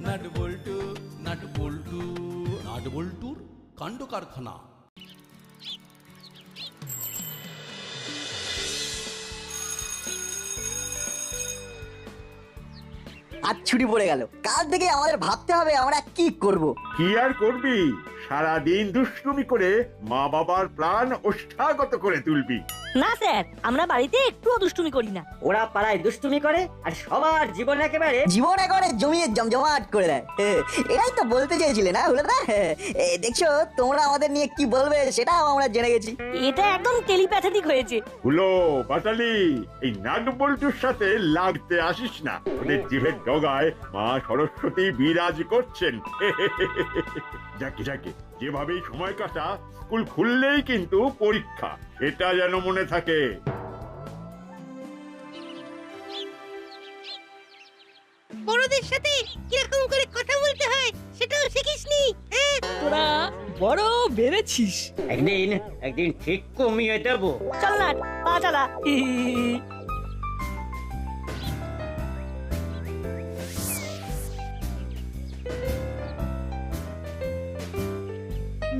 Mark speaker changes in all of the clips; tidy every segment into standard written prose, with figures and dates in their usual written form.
Speaker 1: Nut বল্টু nut বল্টু nut বল্টুর কাণ্ড কারখানা।
Speaker 2: আজ ছুটি পড়ে গেল, কাল থেকে আমাদের ভাবতে হবে আমরা কি করব।
Speaker 3: কি আর করবি, সারাদিন দুষ্টুমি করে মা বাবার প্রাণ ওষ্ঠাগত করে তুলবি।
Speaker 4: না স্যার, আমরা বাড়িতে একটুও দুষ্টুমি করি না।
Speaker 5: ওরা পাড়ায় দুষ্টুমি করে আর সবার জীবন একেবারে
Speaker 2: জীবন জমিয়ে জমজমাট করে দেয়। এটাই তো বলতে চেয়েছিলে না হলো না? দেখছো তোমরা আমাদের নিয়ে কি বলবে সেটাও আমরা জেনে গেছি।
Speaker 4: এটা একদম টেলিপ্যাথেটিক হয়েছে।
Speaker 3: হলো বাটালি, এই নাট বল্টুর সাথে লাগতে আসিস না। ওদের জিভের ডগায় মা সরস্বতী বিরাজ করছেন। যাকে যাকে যেভাবেই সময় কাটা, স্কুল খুললেই কিন্তু পরীক্ষা, এটা যেন মনে থাকে।
Speaker 6: বড়দের সাথে কিরকম করে কথা বলতে হয় সেটাও শিখিসনি।
Speaker 7: তোরা বড় বেড়েছিস।
Speaker 5: একদিন একদিন ঠিক কমিয়ে দেবো।
Speaker 4: চল না, পা চালা।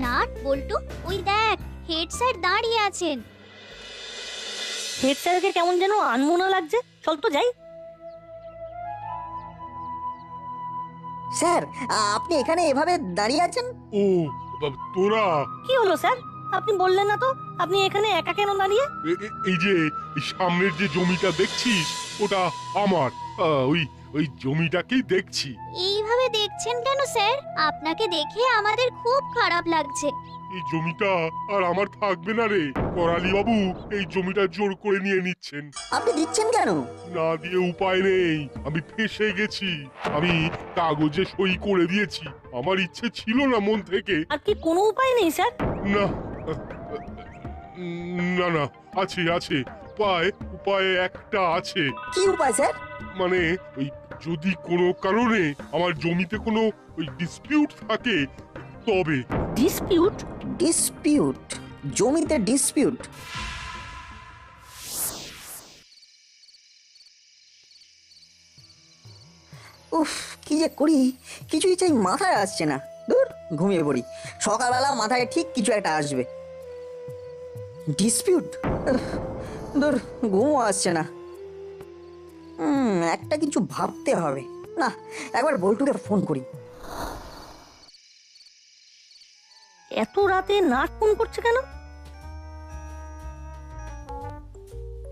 Speaker 8: নাট বল্টু, ওই দেখ হেড স্যার দাঁড়িয়ে আছেন।
Speaker 4: হেড স্যারকে কেমন যেন আনমনা লাগছে। চল তো যাই।
Speaker 2: স্যার, আপনি এখানে এভাবে দাঁড়িয়ে আছেন?
Speaker 9: ও তোরা
Speaker 4: কি হলো স্যার? আপনি বললেন না তো আপনি এখানে একা কেন দাঁড়িয়ে?
Speaker 9: এই যে এই সামনের যে জমিটা দেখছিস ওটা আমার। ওই ওই জমিটাকেই দেখছি।
Speaker 8: এইভাবে দেখছেন কেন স্যার? আপনাকে দেখে আমাদের খুব খারাপ লাগছে।
Speaker 9: এই জমিটা আর আমার থাকবে না রে। করালি বাবু এই জমিটা জোর করে নিয়ে নিচ্ছেন।
Speaker 2: আপনি দিচ্ছেন কেন?
Speaker 9: না দিয়ে উপায় নেই, আমি ফেঁসে গেছি। আমি কাগজে সই করে দিয়েছি, আমার ইচ্ছে ছিল না মন থেকে।
Speaker 4: আর কি কোনো উপায় নেই স্যার?
Speaker 9: না না না, আছে আছে উপায়, উপায় একটা আছে।
Speaker 2: কি উপায় স্যার?
Speaker 9: মানে ওই যদি কোনো কারণে আমার জমিতে কোনো ওই ডিসপিউট থাকে তবে।
Speaker 4: ডিসপিউট?
Speaker 2: ডিসপিউট? জমিতে ডিসপিউট? উফ, কি যে করি কিছুই চাই মাথায় আসছে না। দূর, ঘুমিয়ে পড়ি, সকালবেলা মাথায় ঠিক কিছু একটা আসবে। ডিসপিউট? দূর, ঘুমও আসছে না। একটা কিছু ভাবতে হবে। না, একবার বল্টুকে ফোন করি।
Speaker 4: এত রাতে নাট ফোন করছে কেন?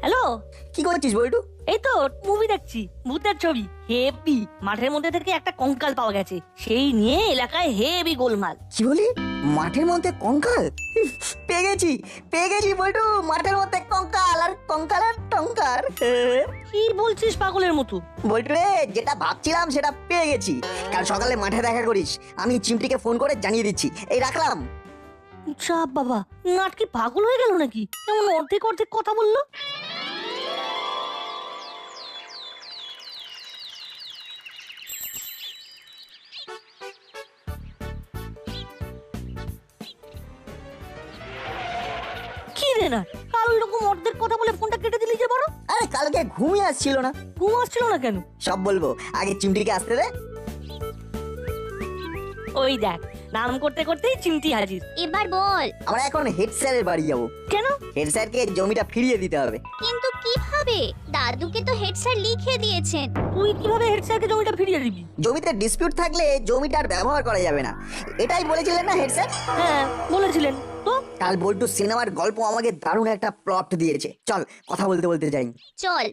Speaker 4: হ্যালো,
Speaker 2: কি করছিস বল্টু?
Speaker 4: এই তো মুভি দেখছি, ভূতের ছবি। হেভি, মাঠের মধ্যে থেকে একটা কঙ্কাল পাওয়া গেছে, সেই নিয়ে এলাকায় হেভি গোলমাল।
Speaker 2: কি বলি? মাঠের মধ্যে কঙ্কাল? পেয়ে গেছি বল্টু, মাঠের মধ্যে কঙ্কাল, আর কঙ্কালের টঙ্কার।
Speaker 4: কি বলছিস পাগলের মতো?
Speaker 2: বল্টু রে, যেটা ভাবছিলাম সেটা পেয়ে গেছি। কাল সকালে মাঠে দেখা করিস, আমি চিমটিকে ফোন করে জানিয়ে দিচ্ছি। এই রাখলাম।
Speaker 4: চাপ বাবা, নাট কি পাগল হয়ে গেল নাকি? কেমন অর্ধেক অর্ধেক কথা বললো। কি রে না, কাল ওরকম অর্ধেক কথা বলে ফোনটা কেটে দিলি যে? বড়,
Speaker 2: আরে কালকে ঘুমিয়ে আসছিল না।
Speaker 4: ঘুম আসছিল না কেন?
Speaker 2: সব বলবো, আগে চিমটিকে আসতে দে।
Speaker 4: ওই দেখ, নাম করতে করতেই চিমটি হাজির।
Speaker 8: এবার বল।
Speaker 2: আমরা এখন হেড স্যারের বাড়ি যাবো।
Speaker 4: কেন?
Speaker 2: হেড স্যারকে জমিটা ফিরিয়ে দিতে হবে।
Speaker 8: কিন্তু কিভাবে? দাদুকে তো হেড স্যার লিখে দিয়েছেন।
Speaker 4: তুই কিভাবে হেড স্যারকে জমিটা ফিরিয়ে দিবি?
Speaker 2: জমিতে ডিসপিউট থাকলে জমিটার ব্যবহার করা যাবে না, এটাই বলেছিলেন না হেড স্যার?
Speaker 4: হ্যাঁ বলেছিলেন তো।
Speaker 2: কাল বল্টু সিনেমার গল্প আমাকে দারুণ একটা প্লট দিয়েছে। চল কথা বলতে বলতে যাই।
Speaker 8: চল।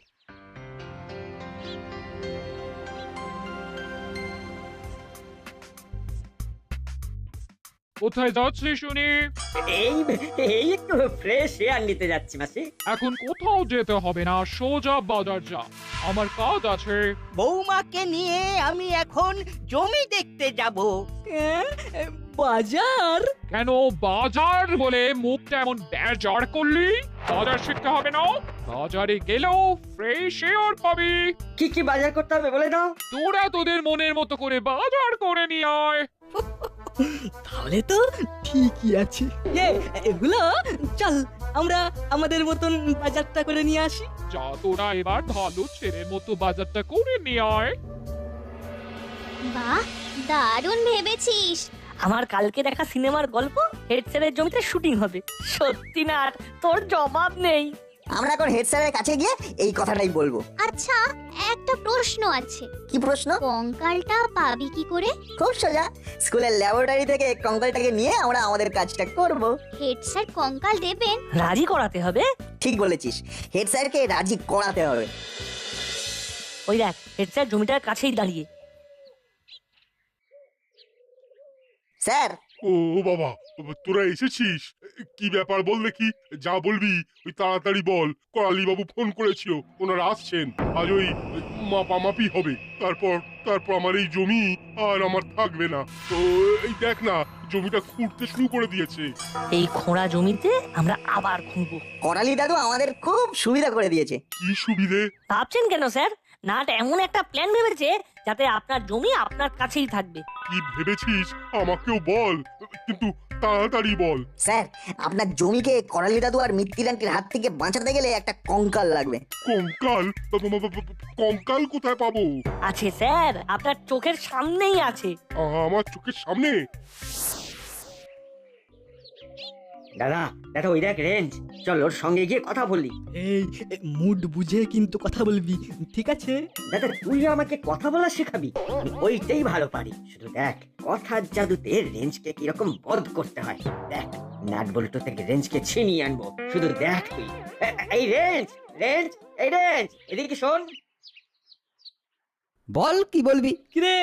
Speaker 10: কোথায় যাচ্ছি শুনি?
Speaker 5: এই এই একটু ফ্রেশ এয়ার নিতে যাচ্ছি মাসি।
Speaker 10: এখন কোথাও যেতে হবে না, সোজা বাজার যা, আমার কাজ আছে।
Speaker 6: বৌমাকে নিয়ে আমি এখন জমি দেখতে যাব।
Speaker 7: বাজার?
Speaker 10: কেন বাজার বলে মুখটা এমন বেজার করলি? বাজার শিখতে হবে না? বাজারে গেলেও ফ্রেশ এয়ার পাবি।
Speaker 5: কি কি বাজার করতে হবে বলে দাও।
Speaker 10: তোরা তোদের মনের মতো করে বাজার করে নিয়ে আয়।
Speaker 7: তাহলে তো ঠিকই আছে। এগুলো চল আমরা আমাদের মতন বাজারটা করে নিয়ে আসি।
Speaker 10: যা তোরা এবার ভালো ছেলের মতো বাজারটা করে নিয়ে আয়।
Speaker 8: বাহ, দারুণ ভেবেছিস।
Speaker 4: আমার কালকে দেখা সিনেমার গল্প হেড স্যারের জমিতে শুটিং হবে। সত্যি না, তোর জবাব নেই।
Speaker 2: আমরা এখন হেড স্যারের কাছে গিয়ে এই কথাটাই বলবো।
Speaker 8: আচ্ছা, একটা প্রশ্ন আছে।
Speaker 2: কি প্রশ্ন?
Speaker 8: কঙ্কালটা পাবি কি করে?
Speaker 2: খুব সোজা, স্কুলের ল্যাবরেটরি থেকে কঙ্কালটাকে নিয়ে আমরা আমাদের কাজটা করব।
Speaker 8: হেড স্যার কঙ্কাল দেবেন?
Speaker 4: রাজি করাতে হবে।
Speaker 2: ঠিক বলেছিস, হেড স্যারকে রাজি করাতে হবে।
Speaker 4: ওই দেখ, হেড স্যার জমিটার কাছেই দাঁড়িয়ে।
Speaker 2: স্যার,
Speaker 9: ও বাবা, তোরা এসেছিস? কি ব্যাপার বল দেখি, যা বলবি ওই তাড়াতাড়ি বল। করালি বাবু ফোন করেছিল, ওনারা আসছেন। আজ ওই মাপামাপি হবে, তারপর আমার এই জমি আর আমার থাকবে না। তো এই দেখ না, জমিটা খুঁড়তে শুরু করে দিয়েছে।
Speaker 4: এই খোঁড়া জমিতে আমরা আবার খুঁড়বো।
Speaker 2: করালি দাদু আমাদের খুব সুবিধা করে দিয়েছে।
Speaker 9: কি সুবিধে?
Speaker 4: ভাবছেন কেন স্যার? নাট এমন একটা প্ল্যান ভেবেছে যাতে আপনার জমি আপনার কাছেই থাকবে।
Speaker 9: কি ভেবেছিস আমাকেও বল, কিন্তু তাড়াতাড়ি বল।
Speaker 2: স্যার, আপনার জমিকে করালি দাদু আর মিত্তিরানটির হাত থেকে বাঁচাতে গেলে একটা কঙ্কাল লাগবে।
Speaker 9: কঙ্কাল? কঙ্কাল কোথায় পাবো?
Speaker 4: আছে স্যার, আপনার চোখের সামনেই আছে।
Speaker 9: আমার চোখের সামনে?
Speaker 5: দাদা দাদা, ওই দেখ রেঞ্জ, চল ওর সঙ্গে গিয়ে কথা বললি।
Speaker 7: এই মুড বুঝে কিন্তু কথা বলবি, ঠিক আছে?
Speaker 5: দাদা, তুই আমাকে কথা বলা শেখাবি? আমি ওইটাই ভালো পারি। শুধু দেখ, কথার জাদুতে রেঞ্জকে কিরকম বধ করতে হয়। দেখ, নাট বল্টু থেকে রেঞ্জকে ছিনিয়ে আনবো। শুধু দেখ তুই। এই রেঞ্জ, রেঞ্জ, এই রেঞ্জ, এদিকে শোন।
Speaker 7: বল, কি বলবি? কিরে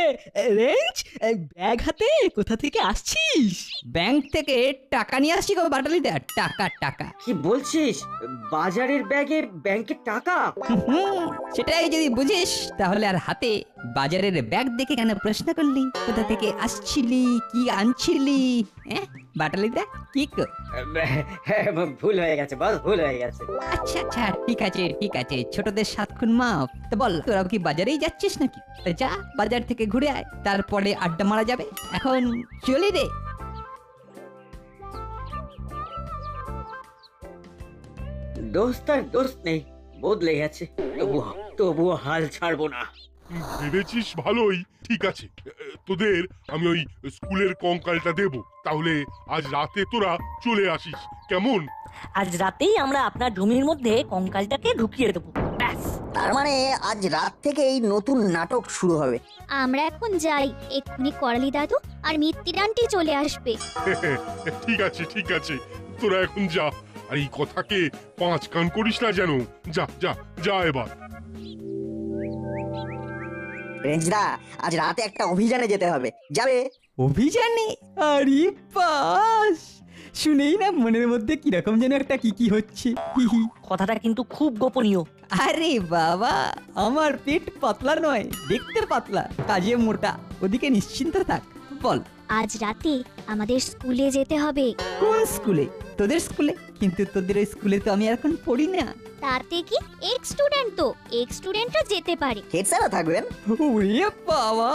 Speaker 7: রেঞ্জ, ব্যাগ হাতে কোথা থেকে আসছিস?
Speaker 11: ব্যাংক থেকে টাকা নিয়ে আসছি গো বাটালি দা, টাকা টাকা।
Speaker 5: কি বলছিস? বাজারের ব্যাগে ব্যাংকের টাকা?
Speaker 11: সেটাই যদি বুঝিস তাহলে আর হাতে বাজারের ব্যাগ দেখে কেন প্রশ্ন করলি? কোথা থেকে আসছিলি, কি আনছিলি? বাটালি দা, কি কর?
Speaker 5: ভুল হয়ে গেছে বস, ভুল হয়ে গেছে।
Speaker 11: আচ্ছা আচ্ছা, ঠিক আছে ঠিক আছে, ছোটদের 7 খুন মাফ। তো বল, তোরা কি বাজারেই যাচ্ছিস নাকি? যা, বাজার থেকে ঘুরে আয়, তারপরে আড্ডা মারা যাবে। এখন চলি রে।
Speaker 5: দোস্ত আর দোস্ত নেই, বদলে গেছে। তবুও হাল ছাড়বো না।
Speaker 9: ভেবেছিস ভালোই, ঠিক আছে। তোদের আমি ওই স্কুলের কঙ্কালটা দেব, তাহলে আজ রাতে তোরা চলে আসিস, কেমন?
Speaker 4: আজ রাতেই আমরা আপনার জমির মধ্যে কঙ্কালটাকে ঢুকিয়ে দেবো, ব্যাস।
Speaker 2: তার মানে আজ রাত থেকে এই নতুন নাটক শুরু হবে।
Speaker 8: আমরা এখন যাই, এক্ষুনি করালি দাদু আর মিত্তিরানটি চলে আসবে।
Speaker 9: ঠিক আছে ঠিক আছে, তোরা এখন যা। আর এই কথাকে 5 কান করিস না যেন। যা যা যা এবার।
Speaker 2: রেঞ্জদা, আজ রাতে একটা অভিযানে যেতে হবে, যাবে?
Speaker 7: অভিযানে? আরে বাস, শুনেই না মনের মধ্যে কিরকম যেন একটা কি হচ্ছে।
Speaker 4: কথাটা কিন্তু খুব গোপনীয়।
Speaker 7: আরে বাবা, আমার পেট পাতলা নয়, দেখতে পাতলা, কাজে মোটা। ওদিকে নিশ্চিন্ত থাক। বল।
Speaker 8: আজ রাতে আমাদের স্কুলে যেতে হবে।
Speaker 11: কোন স্কুলে? তোদের স্কুলে? কিন্তু তোদের ওই স্কুলে তো আমি এখন পড়ি না।
Speaker 8: তাতে কি, এক্স স্টুডেন্ট তো, এক্স স্টুডেন্টরা যেতে পারে।
Speaker 2: হেড স্যারও থাকবেন?
Speaker 7: ওরে বাবা,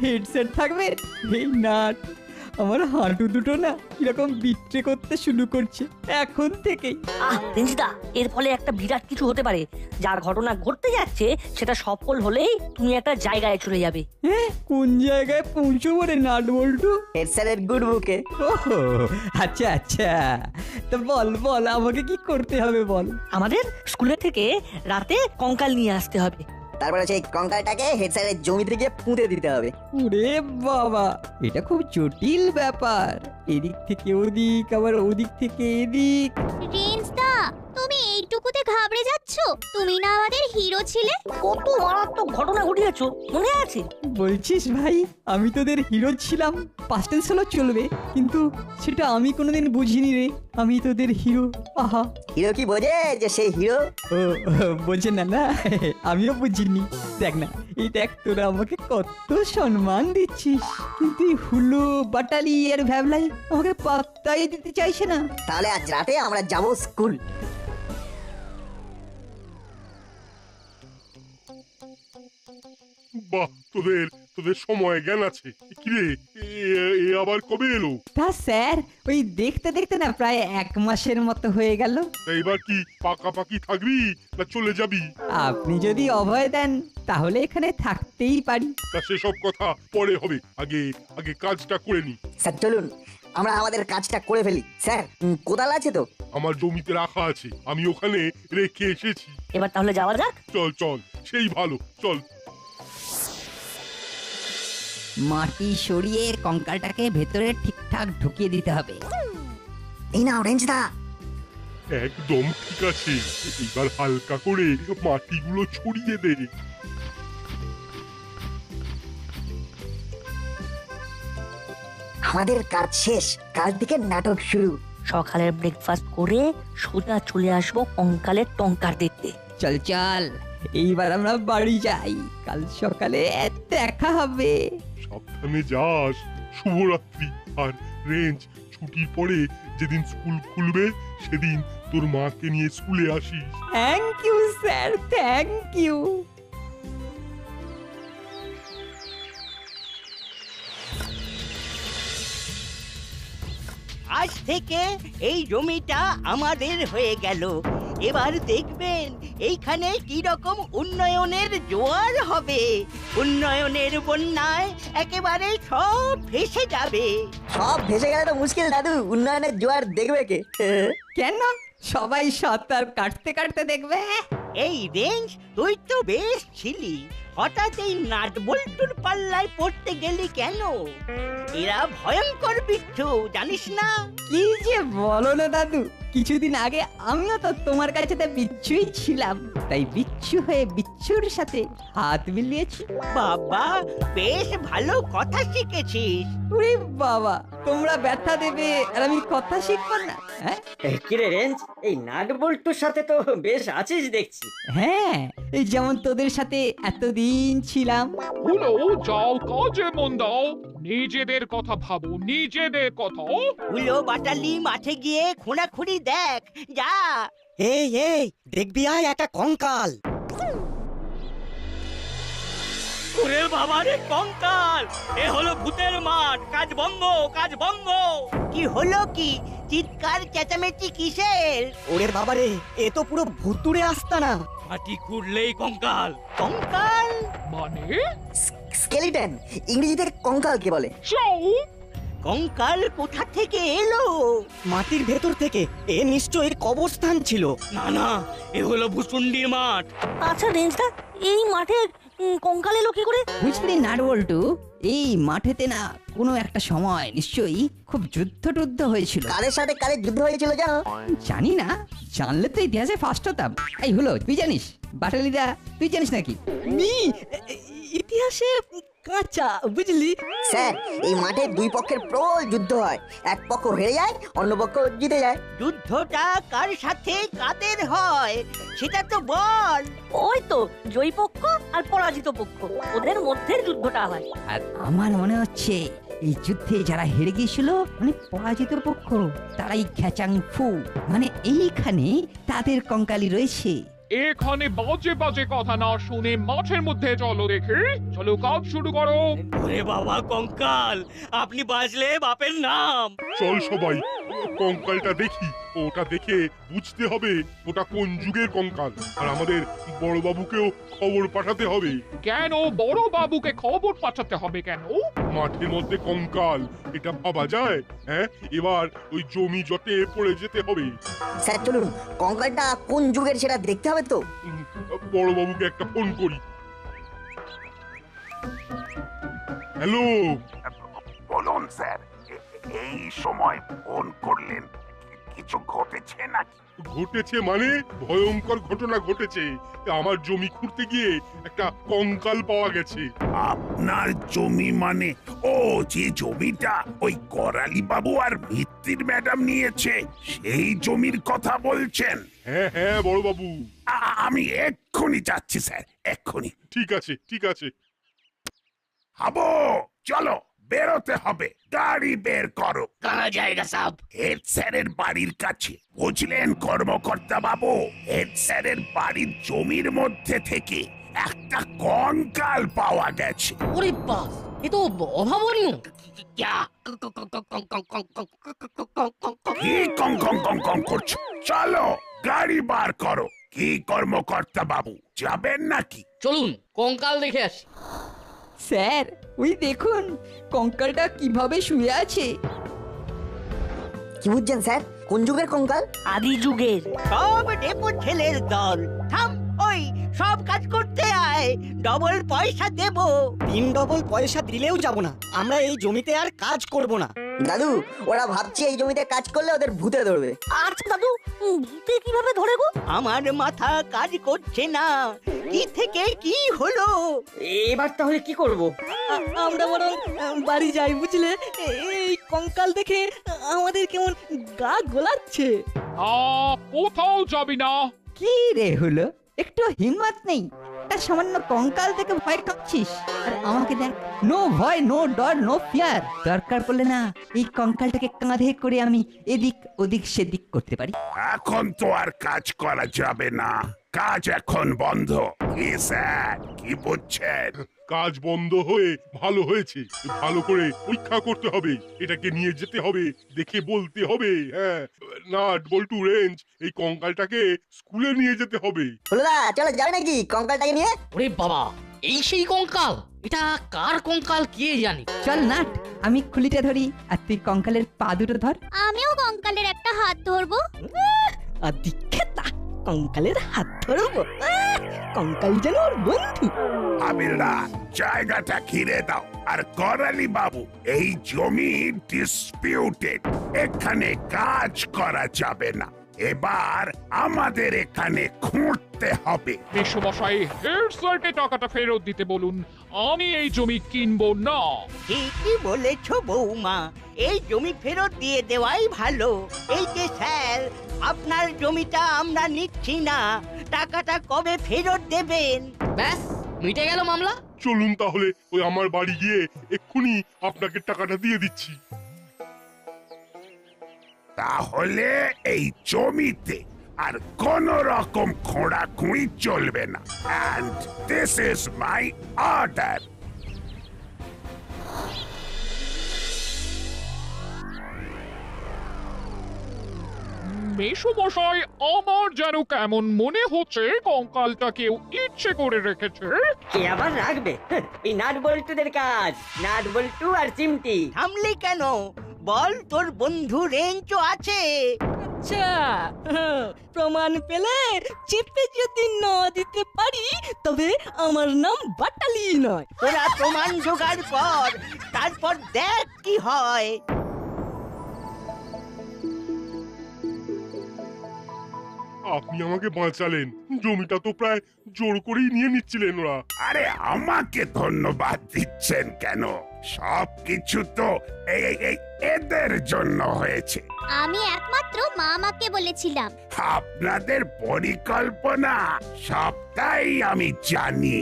Speaker 7: হেড স্যার থাকবেন? এই নাট, আমার হাঁটু দুটো না কিরকম বিট্রে করতে শুরু করছে এখন থেকেই।
Speaker 4: রেঞ্জিদা, এর ফলে একটা বিরাট কিছু হতে পারে। যার ঘটনা ঘটতে যাচ্ছে সেটা সফল হলেই তুমি একটা জায়গায় চলে যাবে।
Speaker 7: কোন জায়গায় পৌঁছবো রে নাট বল্টু?
Speaker 2: হেড স্যারের গুড বুকে।
Speaker 7: ওহো, আচ্ছা আচ্ছা, তো বল বল, আমাকে কি করতে হবে বল।
Speaker 4: আমাদের স্কুলে থেকে রাতে কঙ্কাল নিয়ে আসতে হবে।
Speaker 2: তারপরে সেই কঙ্কালটাকে হেড স্যারের জমিতে গিয়ে পুঁতে দিতে হবে।
Speaker 7: ওরে বাবা, এটা খুব জটিল ব্যাপার। এদিক থেকে ওদিক, আবার ওদিক থেকে এদিক।
Speaker 8: রেঞ্জদা, তুমি এইটুকুতে ঘাবড়ে যাচ্ছ? তুমি না আমাদের হিরো ছিলে?
Speaker 4: কত মারাত্মক ঘটনা ঘটিয়েছো, মনে আছে?
Speaker 7: বলছিস ভাই, আমি তোদের হিরো ছিলাম? পাস্ট টেন্স হলো চলবে, কিন্তু সেটা আমি কোনোদিন বুঝিনি রে। আমি তোদের হিরো। আহা,
Speaker 2: হিরো কি বোঝে যে সেই হিরো?
Speaker 7: ও বোঝে না না, আমিও বুঝিনি। দেখ না, এই দেখ, তোরা আমাকে কত সম্মান দিচ্ছিস, কিন্তু হুলু বাটালি আর ভ্যাবলাই আমাকে পাত্তাই দিতে চাইছে না।
Speaker 2: তাহলে আজ রাতে আমরা যাব স্কুল।
Speaker 9: বাহ, তোদের সময় জ্ঞান আছে। কিরে এ আবার কবে এলো?
Speaker 7: তা স্যার ওই দেখতে দেখতে না প্রায় 1 মাসের মতো হয়ে গেল।
Speaker 9: তা এবার কি পাকাপাকি থাকবি না চলে যাবি?
Speaker 7: আপনি যদি অভয় দেন তাহলে এখানে থাকতেই পারি।
Speaker 9: তা সেসব কথা পরে হবে, আগে আগে কাজটা করে নি।
Speaker 2: স্যার চলুন আমরা আমাদের কাজটা করে ফেলি। স্যার কোদাল আছে তো?
Speaker 9: আমার জমিতে রাখা আছে, আমি ওখানে রেখে এসেছি।
Speaker 4: এবার তাহলে যাওয়া যাক।
Speaker 9: চল চল, সেই ভালো, চল।
Speaker 11: মাটি সরিয়ে কঙ্কালটাকে ভেতরে ঠিকঠাক ঢুকিয়ে দিতে হবে।
Speaker 2: এই নাও রেঞ্জদা।
Speaker 9: একদম ঠিক আছে, এবার হালকা করে মাটিগুলো ছড়িয়ে দে।
Speaker 2: আমাদের কাজ শেষ, কাল থেকে নাটক শুরু।
Speaker 4: সকালের ব্রেকফাস্ট করে সোজা চলে আসবো কঙ্কালের টঙ্কার দেখতে।
Speaker 7: চল চল এইবার আমরা বাড়ি যাই, কাল সকালে দেখা হবে।
Speaker 9: সাবধানে যাস, শুভরাত্রি। আর রেঞ্জ, ছুটির পরে যেদিন স্কুল খুলবে সেদিন তোর মাকে নিয়ে স্কুলে আসিস।
Speaker 7: Thank you sir, thank you.
Speaker 5: আজ থেকে এই জমিটা আমাদের হয়ে গেল। এবার দেখবেন এইখানে কি রকম উন্নয়নের জোয়ার হবে। উন্নয়নের বন্যায় একেবারে সব ভেসে যাবে।
Speaker 2: সব ভেসে গেলে তো মুশকিল দাদু, উন্নয়নের জোয়ার দেখবে কে?
Speaker 7: কেন সবাই সাঁতার কাটতে কাটতে দেখবে?
Speaker 5: এই রেঞ্জ, তুই তো বেশ ছিলি, হঠাৎ এই নাট বল্টুর পাল্লায় পড়তে গেলি কেন? এরা ভয়ঙ্কর বিচ্ছু, জানিস না?
Speaker 7: কি যে বলো না দাদু, কিছুদিন আগে আমিও তো তোমার কাছে বিচ্ছুই ছিলাম, তাই বিচ্ছু হয়ে বিচ্ছুর সাথে হাত মিলিয়েছি।
Speaker 5: বাবা, বেশ ভালো কথা শিখেছিস।
Speaker 7: ওরে বাবা, তোমরা ব্যথা দেবে আর আমি কথা শিখবো না? হ্যাঁ
Speaker 5: কিরে রেঞ্জ, এই নাট বল্টুর সাথে তো বেশ আছিস দেখছি।
Speaker 7: হ্যাঁ, এই যেমন তোদের সাথে এতদিন ছিলাম।
Speaker 10: হলো, যাও কাজে মন দাও, নিজেদের কথা ভাবো, নিজেদের কথা।
Speaker 5: উলো বাটালি মাঠে গিয়ে খোঁড়াখুড়ি দেখ, যা।
Speaker 12: এই এই দেখবি আয় একটা কঙ্কাল।
Speaker 5: ওরে বাবা রে, কঙ্কাল! এ হলো ভূতের মাঠ, কাজ বন্ধ, কাজ বন্ধ। কি হলো কি? চিৎকার চেঁচামেচি কিসের?
Speaker 12: ওরে বাবা রে, এ তো পুরো ভুতুড়ে আস্তানা।
Speaker 5: মাটি খুঁড়লেই কঙ্কাল। কঙ্কাল
Speaker 10: মানে
Speaker 2: স্কেলিটন, ইংরেজিতে কঙ্কালকে বলে।
Speaker 5: কঙ্কাল কোথা থেকে এলো?
Speaker 12: মাটির ভেতর থেকে। এ নিশ্চয়ই কবরস্থান ছিল।
Speaker 5: না না, এ হলো ভুসুন্ডির মাঠ।
Speaker 4: আচ্ছা রেঞ্জদা, এই মাঠে কঙ্কাল এলো কি করে?
Speaker 11: বুঝলি নাটবল্টু, এই মাঠেতে না কোনো একটা সময় নিশ্চয়ই খুব যুদ্ধ হয়েছিল।
Speaker 2: কারের সাথে কারের যুদ্ধ হয়েছিল জানো?
Speaker 11: জানি না, জানলে তো ইতিহাসে ফার্স্ট হতাম। এই হলো, তুই জানিস? বাটালিদা, তুই জানিস নাকি?
Speaker 12: ইতিহাসে কাঁচা, বুঝলি?
Speaker 2: স্যার, এই মাঠে দুই পক্ষের প্রবল যুদ্ধ হয়, এক পক্ষ হেরে যায়, অন্য পক্ষ জিতে যায়।
Speaker 5: যুদ্ধটা কার সাথে কাদের হয় সেটা তো বল।
Speaker 4: ওই তো জয়ী পক্ষ আর পরাজিত পক্ষ, ওদের মধ্যে যুদ্ধটা হয়।
Speaker 11: আর আমার মনে হচ্ছে এই যুদ্ধে যারা হেরে গিয়েছিল, মানে পরাজিত পক্ষ, তারাই খেচাং ফু, মানে এইখানে তাদের কঙ্কালি রয়েছে।
Speaker 10: এখানে বাজে বাজে কথা না শুনে মাঠের মধ্যে চলো দেখে, চলো কাজ শুরু করো।
Speaker 5: ওরে বাবা, কঙ্কাল! আপনি বাজলে বাপের নাম।
Speaker 9: চল সবাই কঙ্কালটা দেখি। ওটা দেখে বুঝতে হবে ওটা কোন যুগের কঙ্কাল। আর আমাদের বড় বাবুকেও খবর পাঠাতে হবে।
Speaker 10: কেন বড় বাবুকে খবর পাঠাতে হবে কেন?
Speaker 9: মাঠের মধ্যে কঙ্কাল, এটা ভাবা যায়? হ্যাঁ, এবার ওই জমি জটে পড়ে যেতে হবে।
Speaker 2: স্যার চলুন, কঙ্কালটা কোন যুগের সেটা দেখতে হবে তো।
Speaker 9: বড় বাবুকে একটা ফোন করি। হ্যালো।
Speaker 13: বলুন স্যার, এই সময় ফোন করলেন, কিছু ঘটেছে নাকি?
Speaker 9: ঘটেছে মানে ভয়ঙ্কর ঘটনা ঘটেছে। আমার জমি খুঁড়তে গিয়ে একটা কঙ্কাল পাওয়া গেছে।
Speaker 13: আপনার জমি মানে? ও, যে জমিটা ওই করালি বাবু আর মিত্তির ম্যাডাম নিয়েছে, সেই জমির কথা বলছেন?
Speaker 9: হ্যাঁ হ্যাঁ বড় বাবু।
Speaker 13: আমি এক্ষুনি যাচ্ছি স্যার, এক্ষুনি।
Speaker 9: ঠিক আছে ঠিক আছে।
Speaker 13: হাবো, চলো, বেরোতে হবে, গাড়ি বের করো।
Speaker 5: কারা জায়গা সাব?
Speaker 13: হেড স্যারের বাড়ির কাছে, বুঝলেন কর্মকর্তা বাবু? হেড স্যারের বাড়ির জমির মধ্যে থেকে একটা কঙ্কাল পাওয়া গেছে।
Speaker 12: ওরে বাস,
Speaker 14: এ তো অভাবনীয়।
Speaker 13: কি কং কং কং কং করছো? চলো গাড়ি বার করো। কি কর্মকর্তা বাবু, যাবেন নাকি?
Speaker 14: চলুন কঙ্কাল দেখে আসি।
Speaker 7: স্যার ওই দেখুন কঙ্কালটা কিভাবে শুয়ে আছে।
Speaker 2: কি বুঝছেন স্যার, কোন যুগের কঙ্কাল?
Speaker 4: আদি যুগের।
Speaker 15: সব ডেপো ছেলের দল, থাম, ওই সব কাজ করতে আয়, ডবল পয়সা দেব।
Speaker 12: 3 ডবল পয়সা দিলেও যাব না, আমরা এই জমিতে আর কাজ করব না।
Speaker 2: দাদু ওরা ভাবছে এই জমিতে কাজ করলে ওদের ভূতে ধরবে।
Speaker 4: আচ্ছা দাদু, ভূতে কিভাবে ধরে গো?
Speaker 15: আমার মাথা কাজ করছে না, কি থেকে কি হলো।
Speaker 5: এবার তাহলে কি করব?
Speaker 12: আমরা বরং বাড়ি যাই, বুঝলে? এই কঙ্কাল দেখে আমাদের কেমন গা গোলাচ্ছে।
Speaker 10: কোথাও যাবি না।
Speaker 7: কি রে হলো, একটু হিম্মত নেই? একটা সামান্য কঙ্কাল থেকে ভয় কাঁপছিস, আর আমাকে দেখ, নো ভয়, নো ডর, নো ফিয়ার। দরকার পড়লে না এই কঙ্কালটাকে কাঁধে করে আমি এদিক ওদিক সেদিক করতে পারি।
Speaker 13: এখন তো আর কাজ করা যাবে না, কাজ এখন বন্ধ। কি স্যার, কি বুঝছেন?
Speaker 9: কাজ বন্ধ হয়ে ভালো হয়েছে, ভালো করে পরীক্ষা করতে হবে, এটাকে নিয়ে যেতে হবে, দেখে বলতে হবে। হ্যাঁ, নাট বল্টু রেঞ্জ, এই কঙ্কালটাকে স্কুলে নিয়ে যেতে হবে।
Speaker 2: হলোদা চলো, যাবে নাকি কঙ্কালটাকে নিয়ে?
Speaker 14: ওরে বাবা, এই সেই কঙ্কাল? এটা কার কঙ্কাল কে জানি।
Speaker 7: চল নাট, আমি খুলিটা ধরি আর তুই কঙ্কালের পা দুটো ধর।
Speaker 8: আমিও কঙ্কালের একটা হাত ধরবো।
Speaker 12: আর দীক্ষেতা কঙ্কালের হাত ধরবো, কঙ্কাল যেন ওর বন্ধু।
Speaker 13: আমিররা জায়গাটা ঘিরে দাও। আর করালি বাবু, এই জমি ডিসপিউটেড, এখানে কাজ করা যাবে না। এবার আমাদের এখানে খুঁড়তে হবে।
Speaker 10: বিশ্বমশাই হেড স্যারকে টাকাটা ফেরত দিতে বলুন, আমি এই জমি কিনবো না।
Speaker 15: ঠিকই বলেছ বৌমা, এই জমি ফেরত দিয়ে দেওয়াই ভালো। এই যে স্যার, আপনার জমিটা আমরা নিচ্ছি না, টাকাটা কবে ফেরত দেবেন?
Speaker 14: ব্যাস মিটে গেল মামলা।
Speaker 9: চলুন তাহলে ওই আমার বাড়ি গিয়ে এক্ষুনি আপনাকে টাকাটা দিয়ে দিচ্ছি।
Speaker 13: তাহলে এই জমিতে আর কোন রকম খোঁড়াখুঁড়ি চলবে না। And this is my order.
Speaker 10: মেসোমশাই, আমার যেন কেমন মনে হচ্ছে কঙ্কালটা কেউ ইচ্ছে করে রেখেছে।
Speaker 5: কে আবার রাখবে? এই নাট বল্টুদের কাজ, নাট বল্টু আর চিমটি।
Speaker 15: থামলি কেন? বল, তোর বন্ধু রেঞ্চও আছে।
Speaker 12: আচ্ছা, প্রমাণ পেলে চেপে যদি না দিতে পারি তবে আমার নাম বাটালি নয়।
Speaker 15: তোরা প্রমাণ জোগাড় কর, তারপর দেখ কি হয়।
Speaker 9: আপনি আমাকে বাঁচালেন, জমিটা তো প্রায় জোর করেই নিয়ে নিচ্ছিলেন ওরা।
Speaker 13: আরে আমাকে ধন্যবাদ দিচ্ছেন কেন? সবকিছু তো এদের জন্য হয়েছে।
Speaker 8: আমি একমাত্র মামাকে বলেছিলাম।
Speaker 13: আপনাদের পরিকল্পনা সবটাই আমি জানি।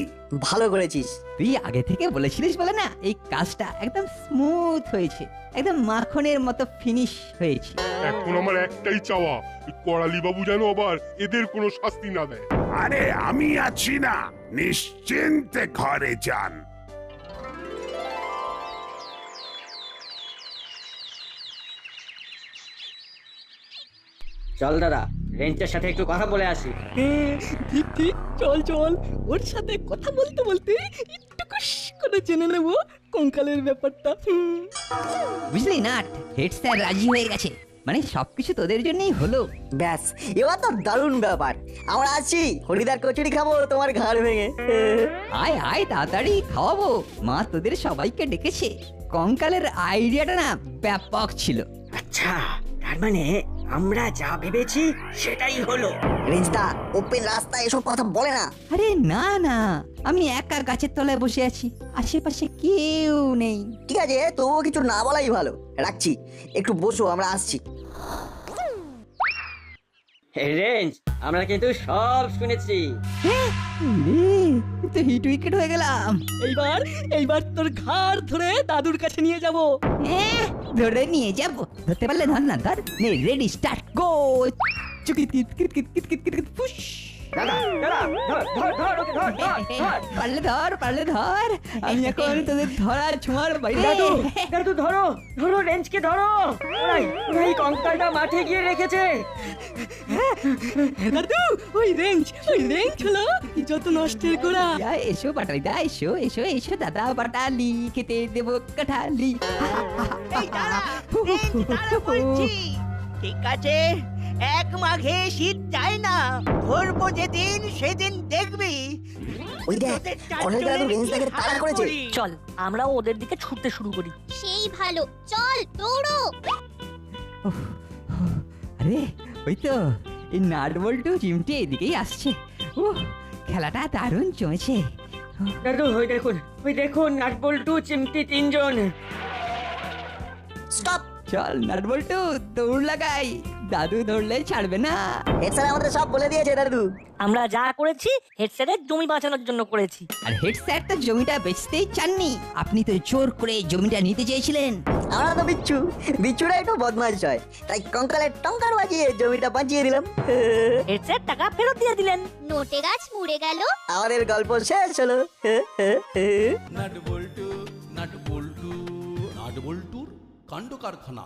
Speaker 2: ভালো করেছিস।
Speaker 7: তুই আগে থেকে বলেছিলিস বলে না এই কাজটা একদম স্মুথ হয়েছে, একদম মাখনের মতো ফিনিশ হয়েছে।
Speaker 9: এখন আমার একটাই চাওয়া, করালি বাবু যেন আবার এদের কোনো শাস্তি না দেয়।
Speaker 13: আরে আমি আছি না, নিশ্চিন্তে ঘরে যান।
Speaker 5: চল দাদা, রেঞ্চের সাথে একটু কথা বলে আসি।
Speaker 12: ঠিক ঠিক, চল চল, ওর সাথে কথা বলতে বলতে একটু কুশ করে জেনে নেব কঙ্কালের ব্যাপারটা।
Speaker 7: বুঝলি নাট, হেড স্যার রাজি হয়ে গেছে, মানে সবকিছু তোদের জন্যই হলো।
Speaker 2: ব্যাস, এবার তো দারুণ ব্যাপার। আমরা আছি, হরিদার কচুরি খাবো তোমার ঘাড় ভেঙে।
Speaker 7: আয় আয়, তাড়াতাড়ি খাওয়াবো। মা তোদের সবাইকে ডেকেছে। কঙ্কালের আইডিয়াটা না ব্যাপক ছিল।
Speaker 5: আচ্ছা, তার মানে আমরা যা ভেবেছি সেটাই হলো।
Speaker 2: রেঞ্জদা ওপেন রাস্তায় এসব কথা বলে না।
Speaker 7: আরে না না, আমি একা গাছের তলায় বসে আছি, আশেপাশে কেউ নেই।
Speaker 2: ঠিক আছে, তবুও কিছু না বলাই ভালো। রাখছি, একটু বসো, আমরা আসছি।
Speaker 5: রেঞ্জ, আমরা কিন্তু সব শুনেছি।
Speaker 7: তো হিট উইকেট হয়ে গেলাম।
Speaker 12: এইবার তোর ঘাড় ধরে দাদুর কাছে নিয়ে যাব।
Speaker 7: ধরে নিয়ে যাব, ধরতে পারলে ধর না ধর। নে রেডি, স্টার্ট, গো। চুকি কিত কিত কিত কিত কিত কিত ফুশ।
Speaker 5: দাদা দাদা ধর ধর ধর ওকে ধর ধর ধর
Speaker 7: পারলে ধর আমি এখন তোদের ধরার ছোঁয়ার বাইরে
Speaker 5: দাদু দাদু ধরো ধরো রেঞ্জকে ধরো ওরাই ওরাই কঙ্কালটা মাঠে গিয়ে রেখেছে।
Speaker 12: দাদু ওই রেঞ্জ হলো যত নষ্টের গোড়া।
Speaker 7: এসো বাটালিদা এসো এসো এসো দাদা বাটালি খেতে দেবো কাঠালি।
Speaker 15: এই দাঁড়া, রেঞ্জ দাঁড়া বলছি। ঠিক আছে, 1 মাঘে শীত যায় না, ধরবো যেদিন সেদিন দেখবি।
Speaker 2: ওই দেখ অনেক দাদু রেঞ্জ থেকে তাড়া করেছে।
Speaker 4: চল আমরাও ওদের দিকে ছুটতে শুরু করি।
Speaker 8: সেই ভালো, চল দৌড়ো।
Speaker 7: আরে ওই তো এই নাট বল্টু চিমটে এদিকেই আসছে। খেলাটা দারুণ জমেছে।
Speaker 5: দাদু ওই দেখুন নাট বল্টু চিমটি 3 জন।
Speaker 2: স্টপ।
Speaker 7: চল নাট বল্টু দৌড় লাগাই, দাদু ধরলে ছাড়বে না।
Speaker 2: হেড স্যার আমাদের সব বলে দিয়েছে দাদু।
Speaker 4: আমরা যা করেছি হেড স্যারের জমি বাঁচানোর জন্য করেছি।
Speaker 7: আর হেড স্যার তো জমিটা বেচতেই চাননি, আপনি তো জোর করে জমিটা নিতে চেয়েছিলেন।
Speaker 2: আমরা তো বিচ্ছুরা একটু বদমাশ হয়, তাই কঙ্কালের টঙ্কার বাজিয়ে জমিটা বাঁচিয়ে দিলাম।
Speaker 4: হেড স্যার টাকা ফেরত দিয়ে দিলেন।
Speaker 8: নোটে গাছ মুড়ে গেল।
Speaker 2: আমাদের গল্প শেষ হলো।
Speaker 1: নাট বল্টুর কাণ্ড কারখানা।